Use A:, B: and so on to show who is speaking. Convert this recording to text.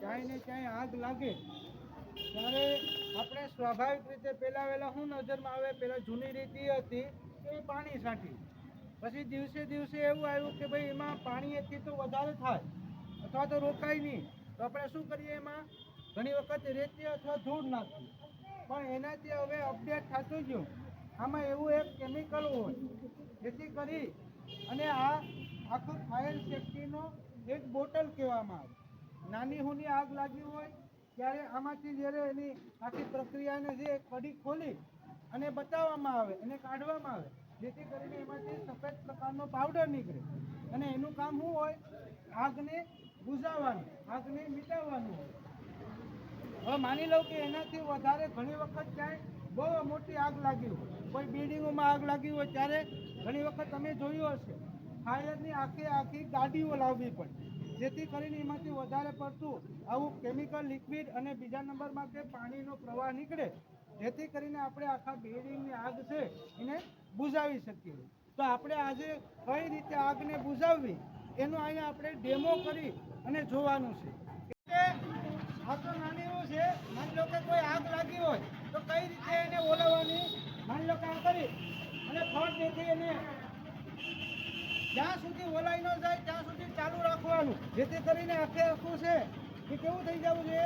A: ક્યાંય ને ક્યાંય આગ લાગે ત્યારે આપણે સ્વાભાવિક રીતે પહેલાં શું નજરમાં આવે, પહેલાં જૂની રીત એ હતી કે પાણી છાંટી, પછી દિવસે દિવસે એવું આવ્યું કે ભાઈ એમાં પાણી એથી તો વધારે થાય અથવા તો રોકાય નહીં, તો આપણે શું કરીએ, એમાં ઘણી વખત રેતી અથવા ધૂળ નાખીએ. પણ એનાથી હવે અપડેટ થતું ગયું. આમાં એવું એક કેમિકલ હોય જેથી કરી અને આ આખું ફાયર સેફ્ટીનો એક બોટલ કહેવામાં આવે. નાની હુની આગ લાગી હોય ત્યારે આમાંથી જ્યારે એની આખી પ્રક્રિયાને જે કડી ખોલી અને બતાવવામાં આવે, એને કાઢવામાં આવે, જેથી કરીને એમાંથી સફેદ પ્રકારનો પાવડર નીકળે અને એનું કામ શું હોય, આગને બુઝાવવાનું, આગને મિટાવવાનું હોય. હવે માની લો કે એનાથી વધારે ઘણી વખત ક્યાંય બહુ મોટી આગ લાગી હોય, કોઈ બિલ્ડિંગોમાં આગ લાગી હોય ત્યારે ઘણી વખત તમે જોયું હશે ફાયરની આખી ગાડીઓ લાવવી પડે, જેથી કરીને એમાંથી વધારે પડતું આવું કેમિકલ લિક્વિડ અને બીજા નંબરમાં કે પાણીનો પ્રવાહ નીકળે, જેથી કરીને આપણે આખા બિલ્ડિંગની આગ છે એને બુઝાવી શકીએ. તો આપણે આજે કઈ રીતે આગને બુઝાવવી એનું અહીંયા આપણે ડેમો કરી અને જોવાનું છે. આ તો નાની એવું છે, માની લો કે કોઈ આગ લાગી હોય તો કઈ રીતે એને ઓલવવાની, માની લો કે આમ કરી અને ફટ જેથી એને જ્યાં સુધી ઓલાઈ ન જાય ત્યાં સુધી ચાલુ રાખવાનું, જેથી કરીને આખે આખું છે એ કેવું થઈ જવું જોઈએ,